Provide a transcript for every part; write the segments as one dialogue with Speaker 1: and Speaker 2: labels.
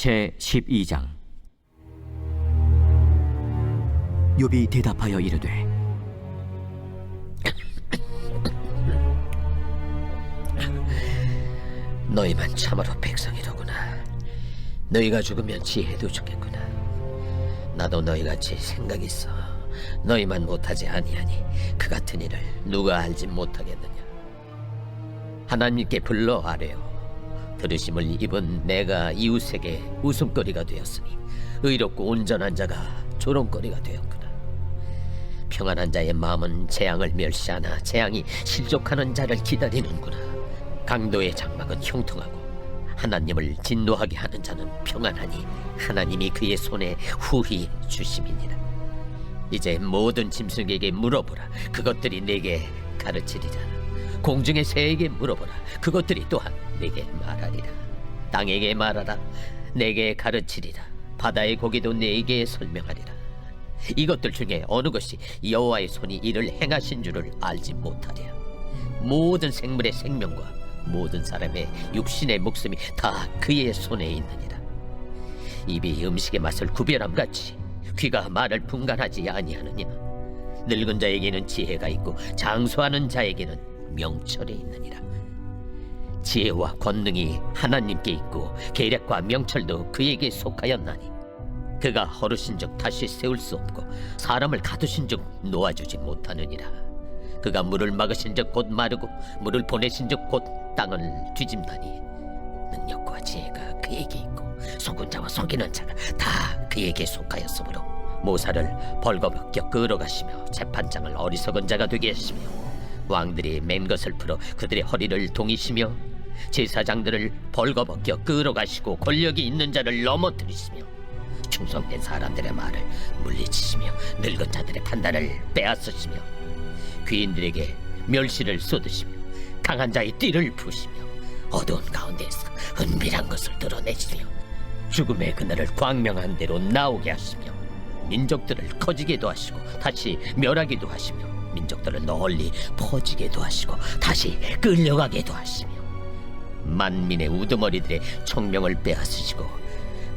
Speaker 1: 제12장. 욥이 대답하여 이르되
Speaker 2: 너희만 참으로 백성이로구나. 너희가 죽으면 지혜도 죽겠구나. 나도 너희같이 생각이 있어. 너희만 못하지 아니하니 그 같은 일을 누가 알지 못하겠느냐. 하나님께 불러 아뢰어 들으심을 입은 내가 이웃에게 웃음거리가 되었으니 의롭고 온전한 자가 조롱거리가 되었구나. 평안한 자의 마음은 재앙을 멸시하나 재앙이 실족하는 자를 기다리는구나. 강도의 장막은 형통하고 하나님을 진노하게 하는 자는 평안하니 하나님이 그의 손에 후히 주심이니라. 이제 모든 짐승에게 물어보라. 그것들이 내게 가르치리라. 공중의 새에게 물어보라. 그것들이 또한 내게 말하리라. 땅에게 말하라. 내게 가르치리라. 바다의 고기도 내게 설명하리라. 이것들 중에 어느 것이 여호와의 손이 이를 행하신 줄을 알지 못하랴. 모든 생물의 생명과 모든 사람의 육신의 목숨이 다 그의 손에 있느니라. 입이 음식의 맛을 구별함같이 귀가 말을 분간하지 아니하느냐. 늙은 자에게는 지혜가 있고 장수하는 자에게는 명철이 있느니라. 지혜와 권능이 하나님께 있고 계략과 명철도 그에게 속하였나니 그가 허르신즉 다시 세울 수 없고 사람을 가두신즉 놓아주지 못하느니라. 그가 물을 막으신즉 곧 마르고 물을 보내신즉 곧 땅을 뒤집나니 능력과 지혜가 그에게 있고 속은 자와 속이는 자가 다 그에게 속하였으므로 모사를 벌거벗겨 끌어가시며 재판장을 어리석은 자가 되게 하시며 왕들이 맨 것을 풀어 그들의 허리를 동이시며 제사장들을 벌거벗겨 끌어가시고 권력이 있는 자를 넘어뜨리시며 충성된 사람들의 말을 물리치시며 늙은 자들의 판단을 빼앗으시며 귀인들에게 멸시를 쏟으시며 강한 자의 띠를 부시며 어두운 가운데서 은밀한 것을 드러내시며 죽음의 그날을 광명한 대로 나오게 하시며 민족들을 커지게도 하시고 다시 멸하기도 하시며 민족들을 널리 퍼지게도 하시고 다시 끌려가게도 하시며 만민의 우두머리들의 총명을 빼앗으시고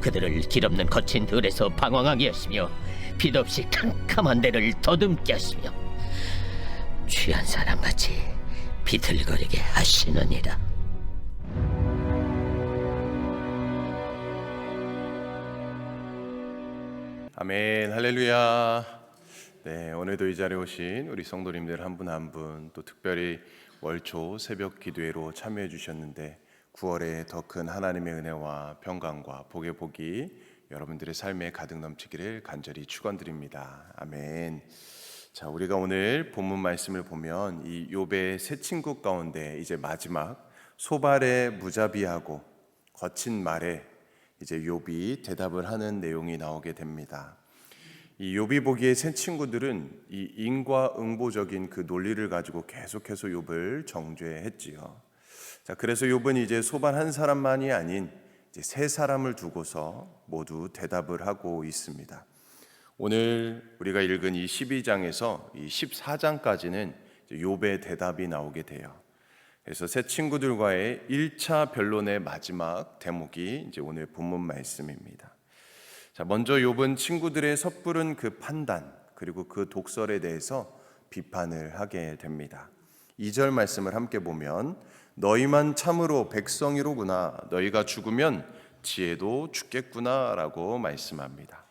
Speaker 2: 그들을 길없는 거친 들에서 방황하게 하시며 빛없이 캄캄한 데를 더듬게 하시며 취한 사람같이 비틀거리게 하시느니라.
Speaker 3: 아멘, 할렐루야. 네, 오늘도 이 자리에 오신 우리 성도님들 한 분 한 분, 또 특별히 월초 새벽 기도회로 참여해 주셨는데 9월에 더 큰 하나님의 은혜와 평강과 복의 복이 여러분들의 삶에 가득 넘치기를 간절히 축원드립니다. 아멘. 자, 우리가 오늘 본문 말씀을 보면 이 욥의 세 친구 가운데 이제 마지막 소발의 무자비하고 거친 말에 이제 욥이 대답을 하는 내용이 나오게 됩니다. 이 욥이 보기에 세 친구들은 이 인과응보적인 그 논리를 가지고 계속해서 욥을 정죄했지요. 자, 그래서 욥은 이제 소반 한 사람만이 아닌 이제 세 사람을 두고서 모두 대답을 하고 있습니다. 오늘 우리가 읽은 이 12장에서 이 14장까지는 욥의 대답이 나오게 돼요. 그래서 세 친구들과의 1차 변론의 마지막 대목이 이제 오늘 본문 말씀입니다. 자, 먼저 욥은 친구들의 섣부른 그 판단 그리고 그 독설에 대해서 비판을 하게 됩니다. 2절 말씀을 함께 보면 너희만 참으로 백성이로구나. 너희가 죽으면 지혜도 죽겠구나 라고 말씀합니다.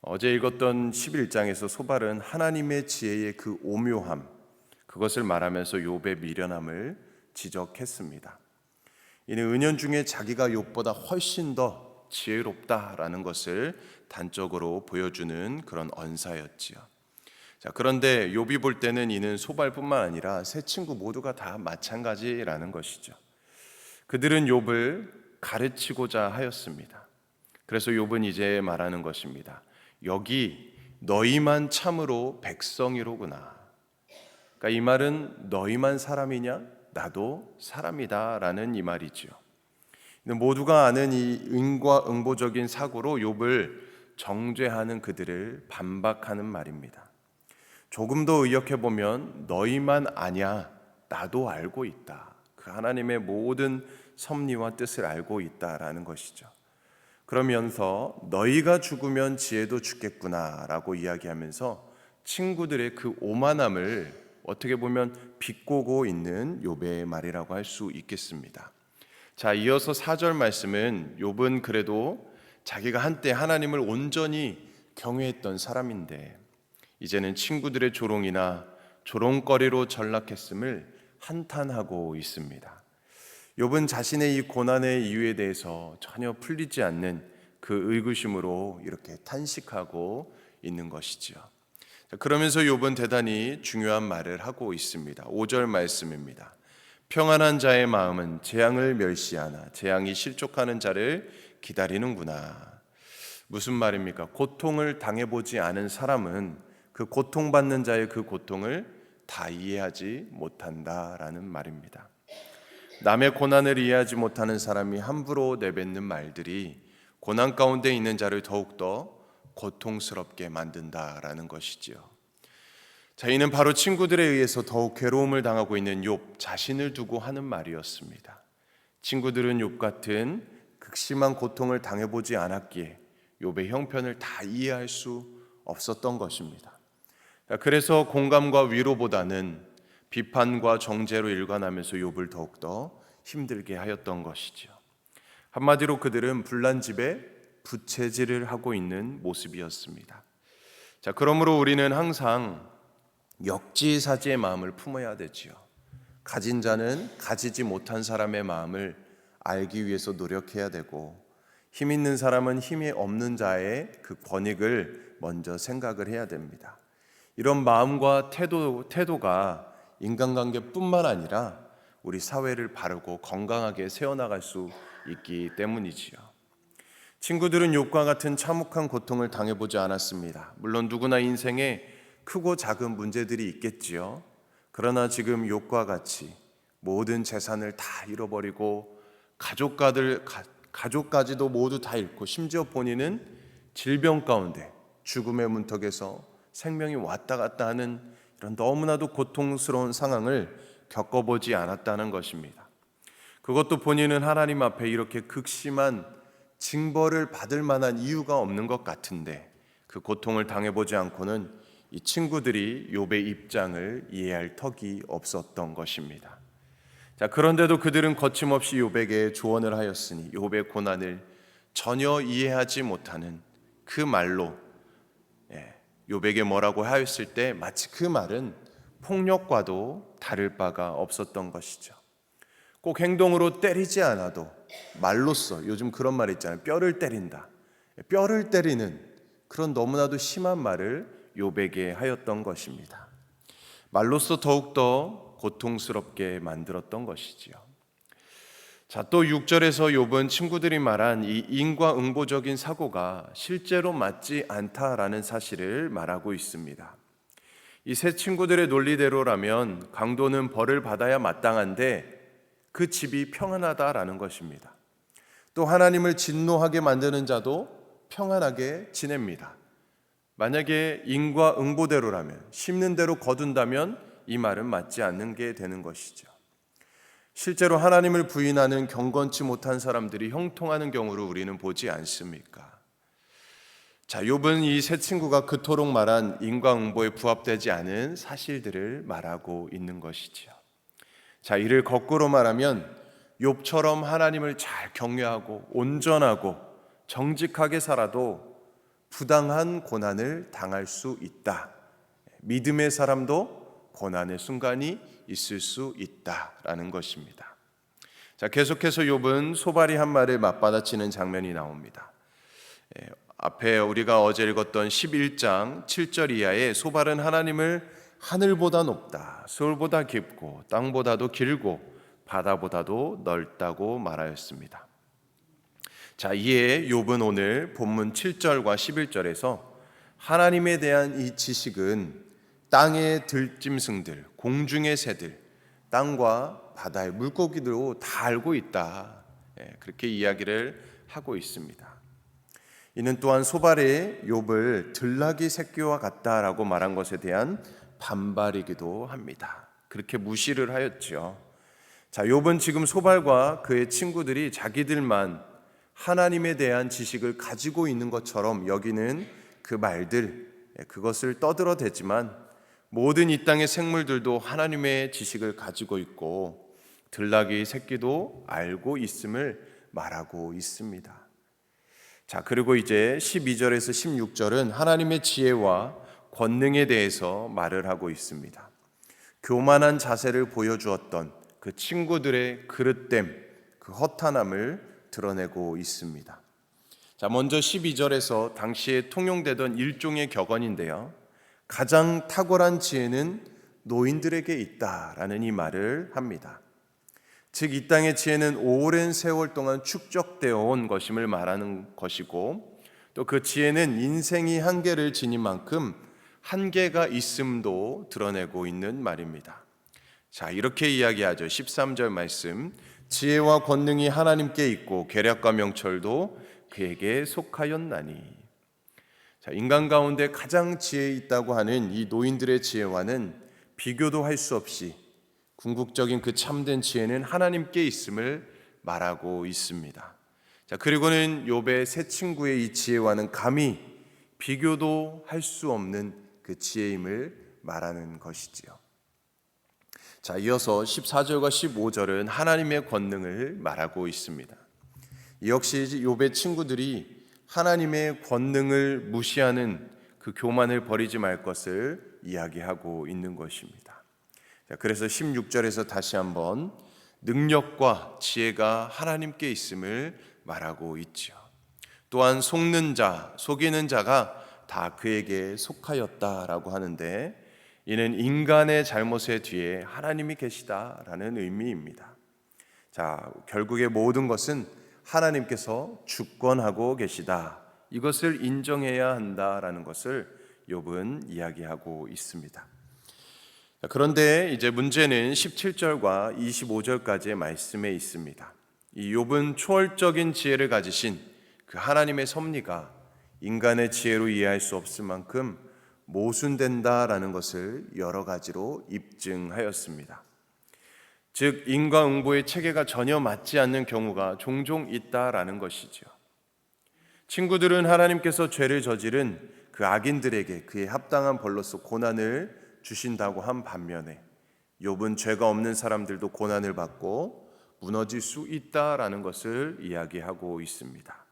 Speaker 3: 어제 읽었던 11장에서 소발은 하나님의 지혜의 그 오묘함, 그것을 말하면서 욥의 미련함을 지적했습니다. 이는 은연중에 자기가 욥보다 훨씬 더 지혜롭다라는 것을 단적으로 보여주는 그런 언사였지요. 자, 그런데 욥이 볼 때는 이는 소발뿐만 아니라 세 친구 모두가 다 마찬가지라는 것이죠. 그들은 욥을 가르치고자 하였습니다. 그래서 욥은 이제 말하는 것입니다. 여기 너희만 참으로 백성이로구나. 그러니까 이 말은 너희만 사람이냐? 나도 사람이다 라는 이 말이죠. 모두가 아는 이 인과응보적인 사고로 욥을 정죄하는 그들을 반박하는 말입니다. 조금 더 의역해보면 너희만 아냐? 나도 알고 있다. 그 하나님의 모든 섭리와 뜻을 알고 있다라는 것이죠. 그러면서 너희가 죽으면 지혜도 죽겠구나라고 이야기하면서 친구들의 그 오만함을 어떻게 보면 비꼬고 있는 욥의 말이라고 할 수 있겠습니다. 자, 이어서 4절 말씀은 욥은 그래도 자기가 한때 하나님을 온전히 경외했던 사람인데 이제는 친구들의 조롱이나 조롱거리로 전락했음을 한탄하고 있습니다. 욥은 자신의 이 고난의 이유에 대해서 전혀 풀리지 않는 그 의구심으로 이렇게 탄식하고 있는 것이지요. 그러면서 욥은 대단히 중요한 말을 하고 있습니다. 5절 말씀입니다. 평안한 자의 마음은 재앙을 멸시하나 재앙이 실족하는 자를 기다리는구나. 무슨 말입니까? 고통을 당해보지 않은 사람은 그 고통받는 자의 그 고통을 다 이해하지 못한다라는 말입니다. 남의 고난을 이해하지 못하는 사람이 함부로 내뱉는 말들이 고난 가운데 있는 자를 더욱더 고통스럽게 만든다라는 것이지요. 자, 이는 바로 친구들에 의해서 더욱 괴로움을 당하고 있는 욥 자신을 두고 하는 말이었습니다. 친구들은 욥 같은 극심한 고통을 당해보지 않았기에 욥의 형편을 다 이해할 수 없었던 것입니다. 그래서 공감과 위로보다는 비판과 정죄로 일관하면서 욥을 더욱더 힘들게 하였던 것이죠. 한마디로 그들은 불난 집에 부채질을 하고 있는 모습이었습니다. 자, 그러므로 우리는 항상 역지사지의 마음을 품어야 되지요. 가진 자는 가지지 못한 사람의 마음을 알기 위해서 노력해야 되고, 힘 있는 사람은 힘이 없는 자의 그 권익을 먼저 생각을 해야 됩니다. 이런 마음과 태도가 인간관계뿐만 아니라 우리 사회를 바르고 건강하게 세워나갈 수 있기 때문이지요. 친구들은 욥과 같은 참혹한 고통을 당해보지 않았습니다. 물론 누구나 인생에 크고 작은 문제들이 있겠지요. 그러나 지금 욥과 같이 모든 재산을 다 잃어버리고 가족까지도 모두 다 잃고 심지어 본인은 질병 가운데 죽음의 문턱에서 생명이 왔다 갔다 하는 이런 너무나도 고통스러운 상황을 겪어보지 않았다는 것입니다. 그것도 본인은 하나님 앞에 이렇게 극심한 징벌을 받을 만한 이유가 없는 것 같은데 그 고통을 당해보지 않고는 이 친구들이 욥의 입장을 이해할 턱이 없었던 것입니다. 자, 그런데도 그들은 거침없이 욥에게 조언을 하였으니 욥의 고난을 전혀 이해하지 못하는 그 말로 욥에게 뭐라고 하였을 때 마치 그 말은 폭력과도 다를 바가 없었던 것이죠. 꼭 행동으로 때리지 않아도 말로써, 요즘 그런 말 있잖아요. 뼈를 때린다. 뼈를 때리는 그런 너무나도 심한 말을 욥에게 하였던 것입니다. 말로써 더욱더 고통스럽게 만들었던 것이지요. 자, 또 6절에서 욥은 친구들이 말한 이 인과응보적인 사고가 실제로 맞지 않다라는 사실을 말하고 있습니다. 이 세 친구들의 논리대로라면 강도는 벌을 받아야 마땅한데 그 집이 평안하다라는 것입니다. 또 하나님을 진노하게 만드는 자도 평안하게 지냅니다. 만약에 인과응보대로라면, 심는 대로 거둔다면 이 말은 맞지 않는 게 되는 것이죠. 실제로 하나님을 부인하는 경건치 못한 사람들이 형통하는 경우를 우리는 보지 않습니까? 자, 욥은 이 세 친구가 그토록 말한 인과응보에 부합되지 않은 사실들을 말하고 있는 것이지요. 자, 이를 거꾸로 말하면 욥처럼 하나님을 잘 경외하고 온전하고 정직하게 살아도 부당한 고난을 당할 수 있다. 믿음의 사람도 고난의 순간이 있을 수 있다라는 것입니다. 자, 계속해서 욥은 소발이 한 말을 맞받아치는 장면이 나옵니다. 앞에 우리가 어제 읽었던 11장 7절 이하에 소발은 하나님을 하늘보다 높다, 세월보다 깊고 땅보다도 길고 바다보다도 넓다고 말하였습니다. 자, 이에 욥은 오늘 본문 7절과 11절에서 하나님에 대한 이 지식은 땅의 들짐승들, 공중의 새들, 땅과 바다의 물고기도 다 알고 있다. 그렇게 이야기를 하고 있습니다. 이는 또한 소발의 욥을 들나귀 새끼와 같다라고 말한 것에 대한 반발이기도 합니다. 그렇게 무시를 하였죠. 자, 욥은 지금 소발과 그의 친구들이 자기들만 하나님에 대한 지식을 가지고 있는 것처럼 여기는 그 말들, 그것을 떠들어대지만 모든 이 땅의 생물들도 하나님의 지식을 가지고 있고 들나귀 새끼도 알고 있음을 말하고 있습니다. 자, 그리고 이제 12절에서 16절은 하나님의 지혜와 권능에 대해서 말을 하고 있습니다. 교만한 자세를 보여주었던 그 친구들의 그릇됨, 그 허탄함을 드러내고 있습니다. 자, 먼저 12절에서 당시에 통용되던 일종의 격언인데요. 가장 탁월한 지혜는 노인들에게 있다라는 이 말을 합니다. 즉, 이 땅의 지혜는 오랜 세월 동안 축적되어 온 것임을 말하는 것이고, 또 그 지혜는 인생이 한계를 지닌 만큼 한계가 있음도 드러내고 있는 말입니다. 자, 이렇게 이야기하죠. 13절 말씀, 지혜와 권능이 하나님께 있고 계략과 명철도 그에게 속하였나니. 자, 인간 가운데 가장 지혜 있다고 하는 이 노인들의 지혜와는 비교도 할 수 없이 궁극적인 그 참된 지혜는 하나님께 있음을 말하고 있습니다. 자, 그리고는 욥의 세 친구의 이 지혜와는 감히 비교도 할 수 없는 그 지혜임을 말하는 것이지요. 자, 이어서 14절과 15절은 하나님의 권능을 말하고 있습니다. 역시 욥의 친구들이 하나님의 권능을 무시하는 그 교만을 버리지 말 것을 이야기하고 있는 것입니다. 자, 그래서 16절에서 다시 한번 능력과 지혜가 하나님께 있음을 말하고 있죠. 또한 속는 자, 속이는 자가 다 그에게 속하였다라고 하는데, 이는 인간의 잘못의 뒤에 하나님이 계시다라는 의미입니다. 자, 결국에 모든 것은 하나님께서 주권하고 계시다, 이것을 인정해야 한다라는 것을 욥은 이야기하고 있습니다. 그런데 이제 문제는 17절과 25절까지의 말씀에 있습니다. 이 욥은 초월적인 지혜를 가지신 그 하나님의 섭리가 인간의 지혜로 이해할 수 없을 만큼 모순된다라는 것을 여러 가지로 입증하였습니다. 즉, 인과응보의 체계가 전혀 맞지 않는 경우가 종종 있다라는 것이죠. 친구들은 하나님께서 죄를 저지른 그 악인들에게 그에 합당한 벌로서 고난을 주신다고 한 반면에 욥은 죄가 없는 사람들도 고난을 받고 무너질 수 있다라는 것을 이야기하고 있습니다.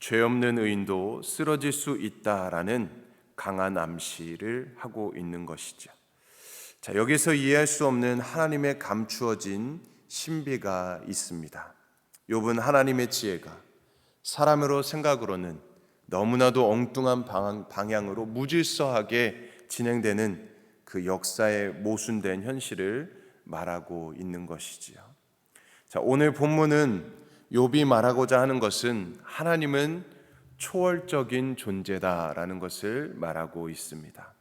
Speaker 3: 죄 없는 의인도 쓰러질 수 있다라는 강한 암시를 하고 있는 것이죠. 자, 여기서 이해할 수 없는 하나님의 감추어진 신비가 있습니다. 욥은 하나님의 지혜가 사람으로 생각으로는 너무나도 엉뚱한 방향으로 무질서하게 진행되는 그 역사의 모순된 현실을 말하고 있는 것이지요. 자, 오늘 본문은 욥이 말하고자 하는 것은 하나님은 초월적인 존재다라는 것을 말하고 있습니다.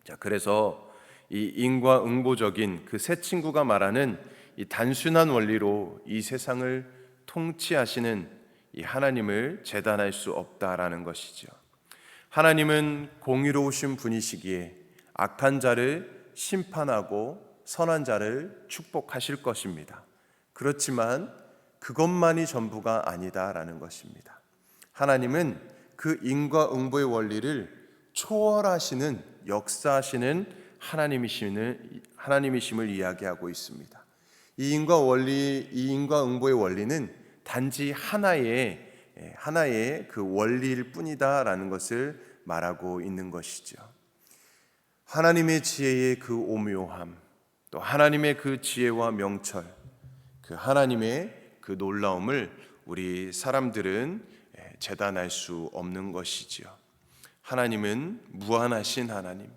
Speaker 3: 자, 그래서 이 인과응보적인 그 세 친구가 말하는 이 단순한 원리로 이 세상을 통치하시는 이 하나님을 재단할 수 없다라는 것이죠. 하나님은 공의로우신 분이시기에 악한 자를 심판하고 선한 자를 축복하실 것입니다. 그렇지만 그것만이 전부가 아니다라는 것입니다. 하나님은 그 인과응보의 원리를 초월하시는, 역사하시는 하나님이심을 이야기하고 있습니다. 이 인과응보의 원리는 단지 하나의 그 원리일 뿐이다라는 것을 말하고 있는 것이죠. 하나님의 지혜의 그 오묘함, 또 하나님의 그 지혜와 명철, 그 하나님의 그 놀라움을 우리 사람들은 재단할 수 없는 것이지요. 하나님은 무한하신 하나님,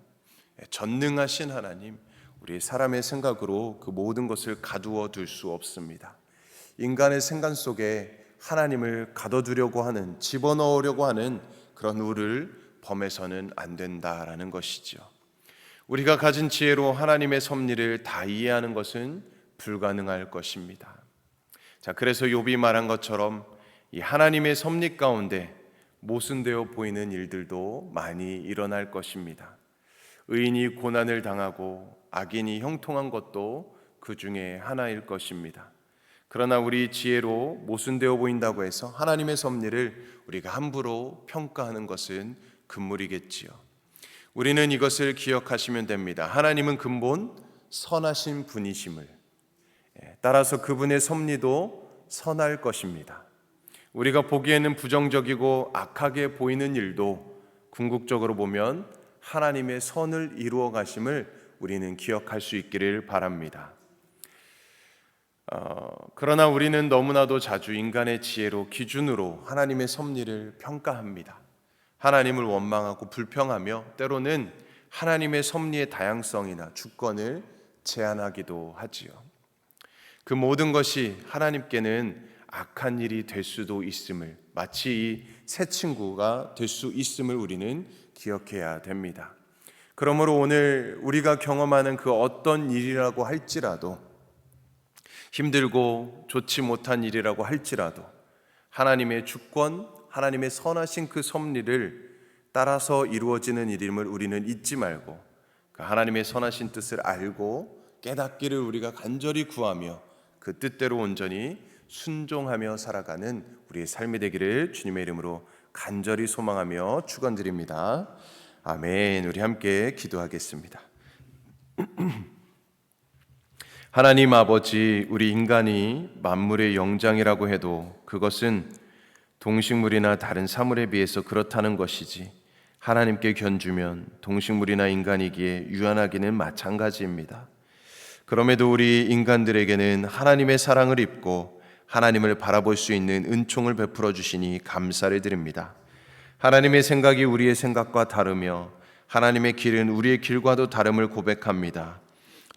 Speaker 3: 전능하신 하나님, 우리 사람의 생각으로 그 모든 것을 가두어 둘 수 없습니다. 인간의 생각 속에 하나님을 가둬두려고 하는, 집어넣으려고 하는 그런 우를 범해서는 안 된다라는 것이죠. 우리가 가진 지혜로 하나님의 섭리를 다 이해하는 것은 불가능할 것입니다. 자, 그래서 욥이 말한 것처럼 이 하나님의 섭리 가운데 모순되어 보이는 일들도 많이 일어날 것입니다. 의인이 고난을 당하고 악인이 형통한 것도 그 중에 하나일 것입니다. 그러나 우리 지혜로 모순되어 보인다고 해서 하나님의 섭리를 우리가 함부로 평가하는 것은 금물이겠지요. 우리는 이것을 기억하시면 됩니다. 하나님은 근본 선하신 분이심을, 따라서 그분의 섭리도 선할 것입니다. 우리가 보기에는 부정적이고 악하게 보이는 일도 궁극적으로 보면 하나님의 선을 이루어 가심을 우리는 기억할 수 있기를 바랍니다. 그러나 우리는 너무나도 자주 인간의 지혜로 기준으로 하나님의 섭리를 평가합니다. 하나님을 원망하고 불평하며 때로는 하나님의 섭리의 다양성이나 주권을 제한하기도 하지요. 그 모든 것이 하나님께는 악한 일이 될 수도 있음을, 마치 이 새 친구가 될 수 있음을 우리는 기억해야 됩니다. 그러므로 오늘 우리가 경험하는 그 어떤 일이라고 할지라도, 힘들고 좋지 못한 일이라고 할지라도 하나님의 주권, 하나님의 선하신 그 섭리를 따라서 이루어지는 일임을 우리는 잊지 말고 그 하나님의 선하신 뜻을 알고 깨닫기를 우리가 간절히 구하며 그 뜻대로 온전히 순종하며 살아가는 우리의 삶이 되기를 주님의 이름으로 간절히 소망하며 축원드립니다. 아멘. 우리 함께 기도하겠습니다. 하나님 아버지, 우리 인간이 만물의 영장이라고 해도 그것은 동식물이나 다른 사물에 비해서 그렇다는 것이지, 하나님께 견주면 동식물이나 인간이기에 유한하기는 마찬가지입니다. 그럼에도 우리 인간들에게는 하나님의 사랑을 입고 하나님을 바라볼 수 있는 은총을 베풀어 주시니 감사를 드립니다. 하나님의 생각이 우리의 생각과 다르며 하나님의 길은 우리의 길과도 다름을 고백합니다.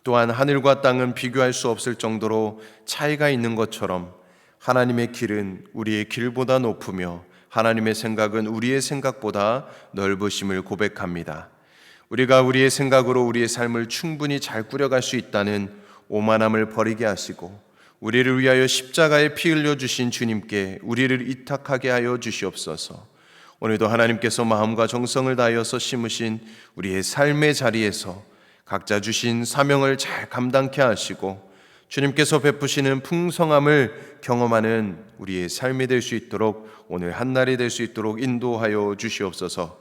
Speaker 3: 또한 하늘과 땅은 비교할 수 없을 정도로 차이가 있는 것처럼 하나님의 길은 우리의 길보다 높으며 하나님의 생각은 우리의 생각보다 넓으심을 고백합니다. 우리가 우리의 생각으로 우리의 삶을 충분히 잘 꾸려갈 수 있다는 오만함을 버리게 하시고 우리를 위하여 십자가에 피 흘려 주신 주님께 우리를 이탁하게 하여 주시옵소서. 오늘도 하나님께서 마음과 정성을 다하여서 심으신 우리의 삶의 자리에서 각자 주신 사명을 잘 감당케 하시고 주님께서 베푸시는 풍성함을 경험하는 우리의 삶이 될 수 있도록, 오늘 한날이 될 수 있도록 인도하여 주시옵소서.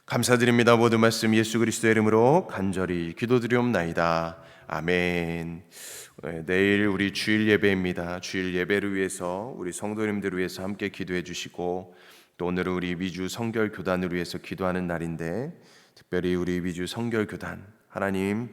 Speaker 3: 감사드립니다. 모든 말씀 예수 그리스도의 이름으로 간절히 기도드리옵나이다. 아멘. 내일 우리 주일 예배입니다. 주일 예배를 위해서 우리 성도님들을 위해서 함께 기도해 주시고, 또 오늘은 우리 미주 성결 교단을 위해서 기도하는 날인데, 특별히 우리 미주 성결 교단, 하나님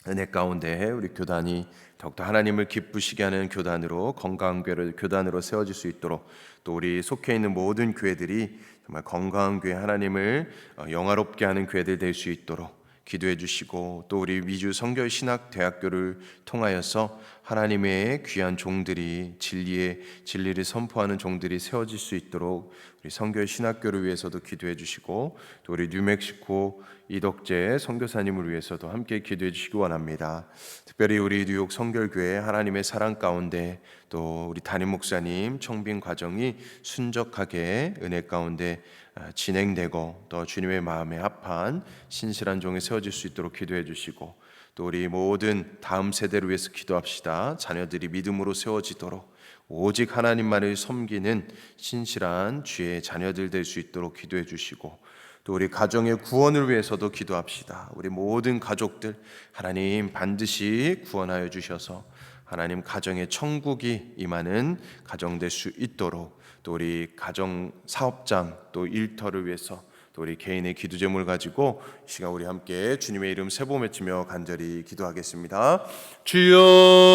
Speaker 3: 은혜 가운데 우리 교단이 더욱더 하나님을 기쁘시게 하는 교단으로, 건강한 교단으로 세워질 수 있도록, 또 우리 속해 있는 모든 교회들이 정말 건강한 교회, 하나님을 영화롭게 하는 교회들 될 수 있도록 기도해 주시고, 또 우리 미주 성결 신학 대학교를 통하여서 하나님의 귀한 종들이, 진리를 선포하는 종들이 세워질 수 있도록 우리 성결 신학교를 위해서도 기도해 주시고, 또 우리 뉴멕시코 이덕재 선교사님을 위해서도 함께 기도해 주시기 원합니다. 특별히 우리 뉴욕 성결교회 하나님의 사랑 가운데, 또 우리 담임 목사님 청빙 과정이 순적하게 은혜 가운데 진행되고, 또 주님의 마음에 합한 신실한 종이 세워질 수 있도록 기도해 주시고, 또 우리 모든 다음 세대를 위해서 기도합시다. 자녀들이 믿음으로 세워지도록 오직 하나님만을 섬기는 신실한 주의 자녀들 될 수 있도록 기도해 주시고, 또 우리 가정의 구원을 위해서도 기도합시다. 우리 모든 가족들 하나님 반드시 구원하여 주셔서 하나님 가정의 천국이 임하는 가정 될 수 있도록, 또 우리 가정 사업장, 또 일터를 위해서, 또 우리 개인의 기도 제목을 가지고 이 시간 우리 함께 주님의 이름 세 번 외치며 간절히 기도하겠습니다. 주여